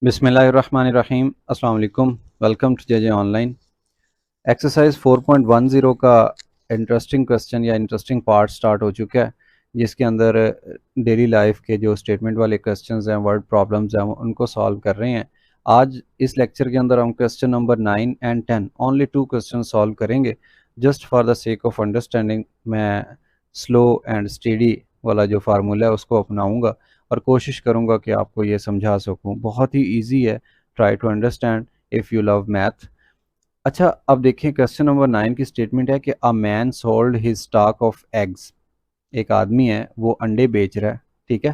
बिस्मिल्लाहिर्रहमानिर्रहीम। अस्सलाम वालेकुम। Welcome to JJ online. Exercise 4.10 का इंटरेस्टिंग क्वेश्चन या इंटरेस्टिंग पार्ट स्टार्ट हो चुका है, जिसके अंदर डेली लाइफ के जो स्टेटमेंट वाले क्वेश्चंस हैं, वर्ड प्रॉब्लम्स हैं, उनको सॉल्व कर रहे हैं। आज इस लेक्चर के अंदर हम question number 9 and 10 only 2 question solve करेंगे, just for the sake of understanding. मैं स्लो एंड स्टेडी वाला जो फार्मूला है उसको अपनाऊंगा और कोशिश करूंगा कि आपको ये समझा सकूं। बहुत ही इजी है। Try to understand if you love math. अच्छा, अब देखिए क्वेश्चन नंबर 9 की स्टेटमेंट है कि a man sold his stock of eggs. एक आदमी है, वो अंडे बेच रहा है, ठीक है,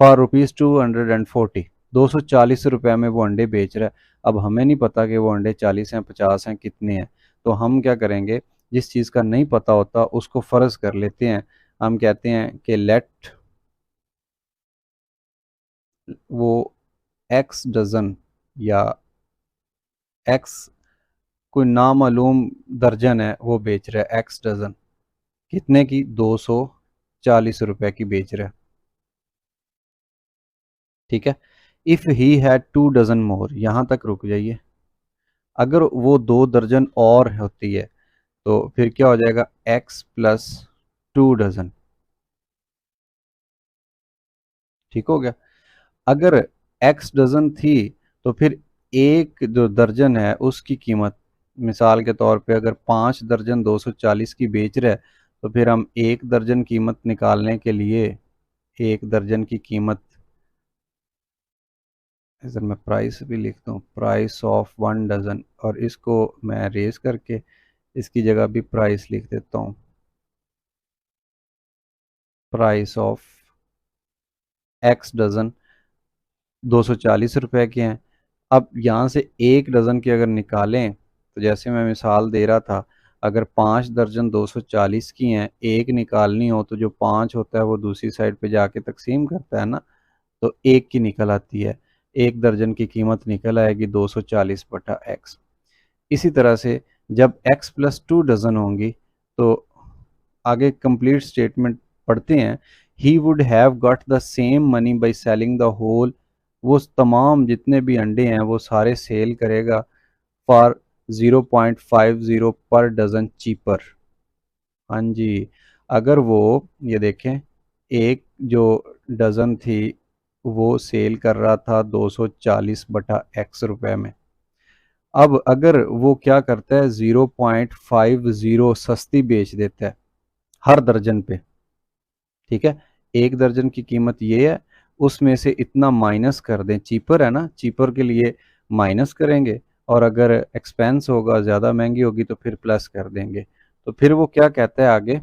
फॉर रुपीज़ 240, 240 रुपये में वो अंडे बेच रहा है। अब हमें नहीं पता कि वो अंडे 40 हैं, 50 हैं, कितने हैं। तो हम क्या करेंगे, जिस चीज़ का नहीं पता होता उसको फ़र्ज़ कर लेते हैं। हम कहते हैं कि लेट वो एक्स डज़न या एक्स कोई नामालूम दर्जन है, वो बेच रहा है एक्स डज़न। कितने की? 240 रुपए की बेच रहा है, ठीक है। इफ़ ही हैड 2 डज़न मोर, यहाँ तक रुक जाइए। अगर वो 2 दर्जन और होती है तो फिर क्या हो जाएगा, एक्स प्लस 2 डज़न, ठीक हो गया। अगर एक्स डज़न थी तो फिर एक जो दर्जन है उसकी कीमत, मिसाल के तौर पे अगर 5 दर्जन 240 की बेच रहा है, तो फिर हम एक दर्जन कीमत निकालने के लिए एक दर्जन की कीमत, इधर मैं प्राइस भी लिख दूँ, प्राइस ऑफ 1 डज़न, और इसको मैं रेज करके इसकी जगह भी प्राइस लिख देता हूँ, प्राइस ऑफ एक्स डज़न 240 रुपए के हैं। अब यहाँ से एक डज़न की अगर निकालें तो जैसे मैं मिसाल दे रहा था, अगर 5 दर्जन 240 की हैं, एक निकालनी हो तो जो 5 होता है वो दूसरी साइड पे जाके तकसीम करता है ना, तो एक की निकल आती है। एक दर्जन की कीमत निकल आएगी 240 बटा एक्स। इसी तरह से जब x प्लस 2 डज़न होंगी तो आगे कंप्लीट स्टेटमेंट पढ़ते हैं। He would have got the same money by selling the whole, वो तमाम जितने भी अंडे हैं वो सारे सेल करेगा फॉर 0.50 पर डज़न चीपर। हाँ जी, अगर वो, ये देखें, एक जो डज़न थी वो सेल कर रहा था 240 बटा एक्स रुपए में। अब अगर वो क्या करता है, 0.50 सस्ती बेच देता है हर दर्जन पे, ठीक है। एक दर्जन की कीमत ये है, उसमें से इतना माइनस कर दें, चीपर है ना, चीपर के लिए माइनस करेंगे, और अगर एक्सपेंस होगा, ज़्यादा महंगी होगी तो फिर प्लस कर देंगे। तो फिर वो क्या कहता है आगे,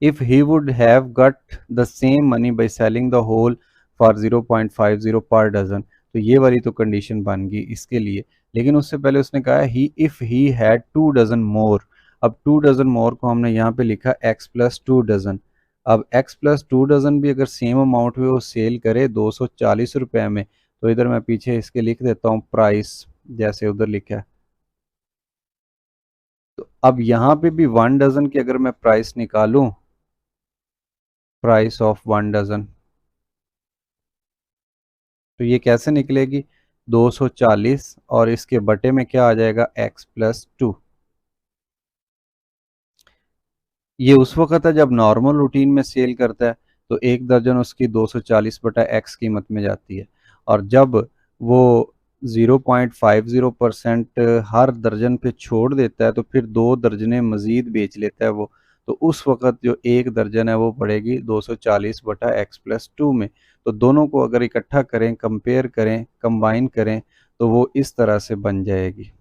if he would have got the same money by selling the whole for 0.50 per dozen, तो ये वाली तो कंडीशन बन गई इसके लिए। लेकिन उससे पहले उसने कहा ही इफ़ ही हैड 2 डज़न मोर। अब 2 डज़न मोर को हमने यहाँ पे लिखा एक्स प्लस 2 डज़न। अब एक्स प्लस 2 डज़न भी अगर सेम अमाउंट में वो सेल करे 240 रुपये में, तो इधर मैं पीछे इसके लिख देता हूँ प्राइस, जैसे उधर लिखा है। तो अब यहाँ पे भी 1 डज़न की अगर मैं प्राइस निकालूं, प्राइस ऑफ 1 डज़न, तो ये कैसे निकलेगी, 240 और इसके बटे में क्या आ जाएगा, x प्लस 2। ये उस वक्त है जब नॉर्मल रूटीन में सेल करता है तो एक दर्जन उसकी 240 बटा एक्स कीमत में जाती है, और जब वो 0.50% हर दर्जन पे छोड़ देता है तो फिर 2 दर्जनें मज़ीद बेच लेता है वो, तो उस वक़्त जो एक दर्जन है वो पड़ेगी 240 बटा एक्स प्लस 2 में। तो दोनों को अगर इकट्ठा करें, कंपेयर करें, कंबाइन करें, तो वो इस तरह से बन जाएगी।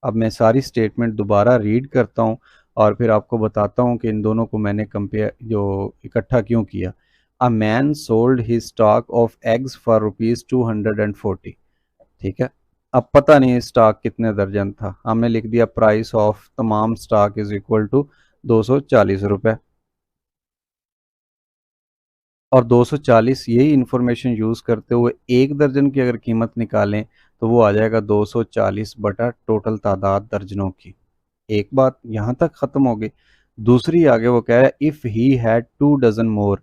अब मैं सारी स्टेटमेंट दोबारा रीड करता हूँ और फिर आपको बताता हूँ कि इन दोनों को मैंने कंपेयर जो इकट्ठा क्यों किया। A man sold his stock of eggs for rupees 240, ठीक है। अब पता नहीं स्टॉक कितने दर्जन था, हमने लिख दिया प्राइस ऑफ तमाम स्टॉक इज इक्वल टू 240 रुपये, और 240 यही इंफॉर्मेशन यूज़ करते हुए एक दर्जन की अगर कीमत निकालें तो वो आ जाएगा 240 बटा टोटल तादाद दर्जनों की। एक बात यहाँ तक ख़त्म हो गई। दूसरी आगे वो कह रहा है if he had 2 dozen more,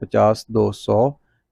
50 2 100,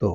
2.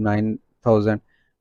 9,000.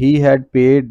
he had paid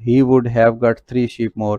he would have got 3 sheep more,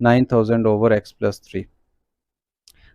9,000 over x plus 3.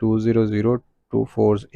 2 0 0, 2 4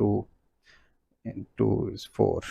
2 2 is 4,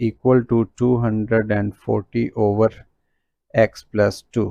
equal to 240 over x plus 2.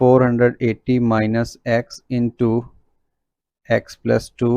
480 minus x into x plus 2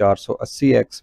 480x,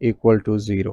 equal to 0.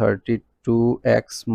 32x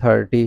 30,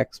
x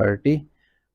30,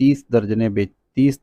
30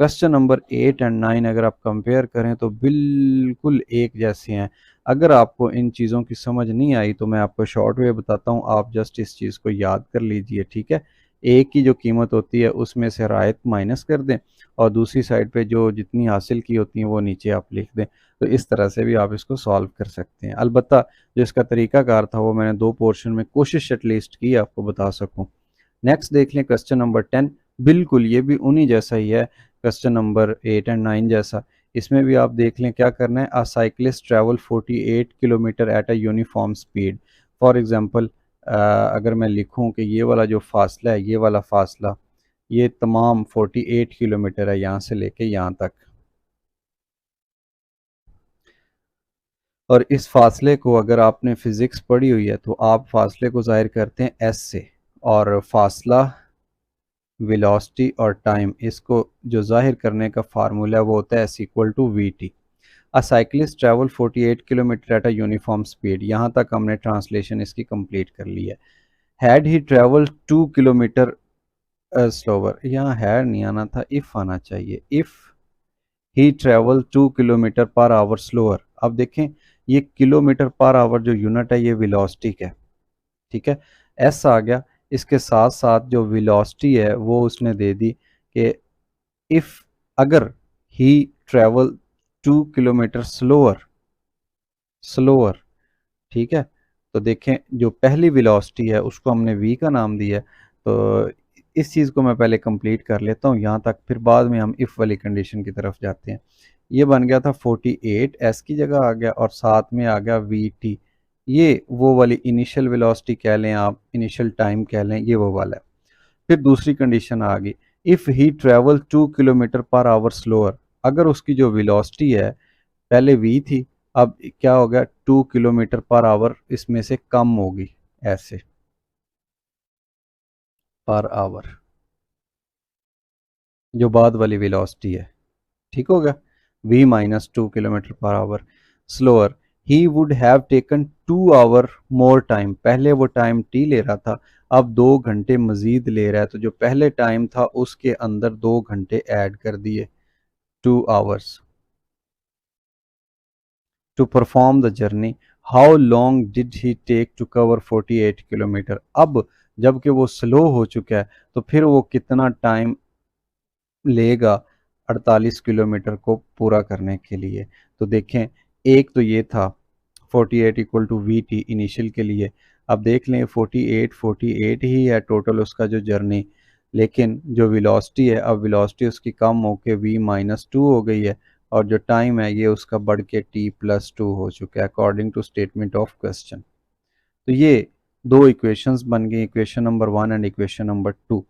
question number 8 and 9 अगर आप compare करें तो बिल्कुल एक जैसे हैं। अगर आपको इन चीज़ों की समझ नहीं आई तो मैं आपको शॉर्ट वे बताता हूँ, आप जस्ट इस चीज़ को याद कर लीजिए, ठीक है। एक की जो कीमत होती है उसमें से रायत माइनस कर दें और दूसरी साइड पे जो जितनी हासिल की होती हैं वो नीचे आप लिख दें। तो इस तरह से भी आप इसको सॉल्व कर सकते हैं। अलबत्ता जो इसका तरीकाकार था वो मैंने दो पोर्शन में कोशिश एटलीस्ट की आपको बता सकूं। नेक्स्ट देख लें क्वेश्चन नंबर 10। बिल्कुल ये भी उन्हीं जैसा ही है, क्वेश्चन नंबर 8 एंड 9 जैसा। इसमें भी आप देख लें क्या करना है। अ cyclist travel 48 kilometre at a uniform speed. For example अगर मैं लिखूं कि ये वाला जो फासला है, ये वाला फासला, ये तमाम 48 किलोमीटर है यहाँ से लेके यहाँ तक। और इस फासले को अगर आपने फिजिक्स पढ़ी हुई है तो आप फासले को ज़ाहिर करते हैं एस से, और फासला, वेलोसिटी और टाइम, इसको जो जाहिर करने का फार्मूला वो होता है S equal to V T. A cyclist travel 48 kilometre at a uniform speed, यहाँ तक हमने ट्रांसलेशन इसकी कंप्लीट कर ली है। Had he travel 2 kilometre slower, यहाँ हैड नहीं आना था, इफ़ आना चाहिए। If he travel 2 kilometre per hour slower. अब देखें ये किलोमीटर पर आवर जो यूनिट है ये वेलोसिटी है, ठीक है। एस आ गया, इसके साथ साथ जो वेलोसिटी है वो उसने दे दी कि इफ, अगर ही ट्रेवल 2 किलोमीटर स्लोअर, स्लोअर, ठीक है। तो देखें जो पहली वेलोसिटी है उसको हमने v का नाम दिया है। तो इस चीज़ को मैं पहले कंप्लीट कर लेता हूँ यहाँ तक, फिर बाद में हम इफ़ वाली कंडीशन की तरफ जाते हैं। ये बन गया था 48, s की जगह आ गया और साथ में आ गया vt। ये वो वाली इनिशियल वेलोसिटी कह लें आप, इनिशियल टाइम कह लें, ये वो वाला है। फिर दूसरी कंडीशन आ गई, if he travel 2 kilometre per hour slower. अगर उसकी जो वेलोसिटी है पहले v थी, अब क्या हो गया 2 किलोमीटर पर आवर इसमें से कम होगी, ऐसे पर आवर जो बाद वाली वेलोसिटी है, ठीक हो गया। v minus 2 kilometre per hour slower, he would have taken 2 hour more time. पहले वो टाइम t ले रहा था, अब 2 घंटे मजीद ले रहा है, तो जो पहले टाइम था उसके अंदर 2 घंटे ऐड कर दिए, 2 hours, to perform the journey. How long did he take to cover 48 kilometre. अब जबकि वो स्लो हो चुका है तो फिर वो कितना टाइम लेगा 48 किलोमीटर को पूरा करने के लिए। तो देखें एक तो ये था 48 equal to V T initial के लिए। अब देख लें 48 ही है टोटल उसका जो जर्नी, लेकिन जो वेलोसिटी है अब वेलोसिटी उसकी कम होके v-2 हो गई है, और जो टाइम है ये उसका बढ़ के t+2 हो चुका है according to statement of question. तो ये दो इक्वेशंस बन गई, equation number 1 and equation number 2।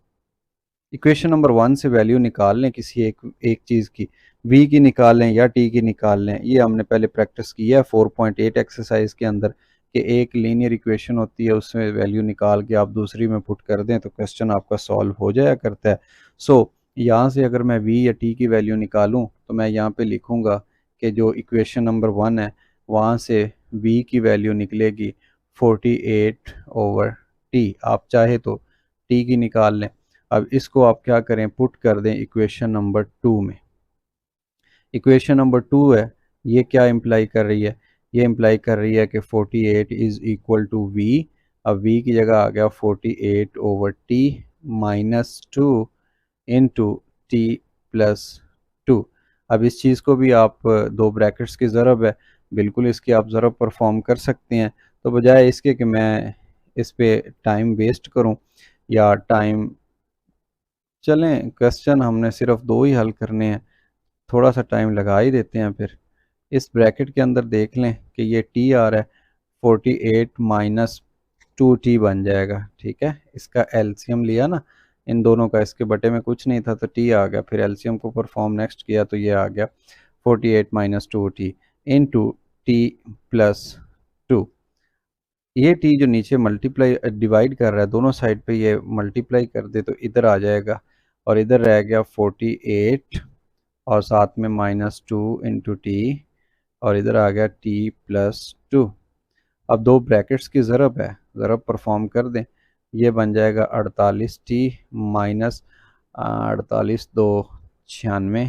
Equation number 1 से वैल्यू निकाल लें किसी एक चीज़ की, v की निकाल लें या t की निकाल लें। ये हमने पहले प्रैक्टिस की है 4.8 एक्सरसाइज के अंदर, कि एक लीनियर इक्वेशन होती है उसमें वैल्यू निकाल के आप दूसरी में पुट कर दें तो क्वेश्चन आपका सॉल्व हो जाया करता है। सो यहाँ से अगर मैं v या t की वैल्यू निकालूँ तो मैं यहाँ पे लिखूँगा कि जो इक्वेशन नंबर 1 है वहाँ से v की वैल्यू निकलेगी 48/t। आप चाहे तो t की निकाल लें। अब इसको आप क्या करें, पुट कर दें इक्वेशन नंबर 2 में। इक्वेशन नंबर 2 है, ये क्या इम्प्लाई कर रही है, ये इम्प्लाई कर रही है कि 48 इज़ इक्वल टू वी। अब v की जगह आ गया 48/t माइनस 2 इंटू t+2। अब इस चीज़ को भी आप दो ब्रैकेट्स की ज़रब है, बिल्कुल इसकी आप ज़रब परफॉर्म कर सकते हैं। तो बजाय इसके कि मैं इस पे टाइम वेस्ट करूं या टाइम, चलें क्वेश्चन हमने सिर्फ दो ही हल करने हैं, थोड़ा सा टाइम लगा ही देते हैं। फिर इस ब्रैकेट के अंदर देख लें कि ये टी आ रहा है, 48-2t बन जाएगा, ठीक है। इसका एलसीएम लिया ना इन दोनों का, इसके बटे में कुछ नहीं था तो टी आ गया, फिर एलसीएम को परफॉर्म नेक्स्ट किया तो ये आ गया 48-2t इंटू t+2। ये टी जो नीचे मल्टीप्लाई डिवाइड कर रहा है दोनों साइड पे, ये मल्टीप्लाई कर दे तो इधर आ जाएगा, और इधर रह गया 48 और साथ में -2 इंटू टी, और इधर आ गया t+2। अब दो ब्रैकेट्स की ज़रब है, ज़रब परफॉर्म कर दें, ये बन जाएगा 48t minus 48 2 96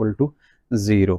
= 0.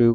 2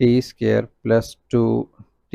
t² + 2t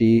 t،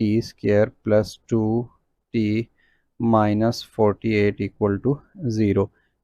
t² + 2t - 48 = 0.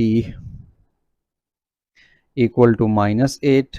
t = -8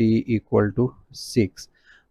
t = 6.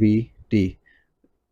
vt.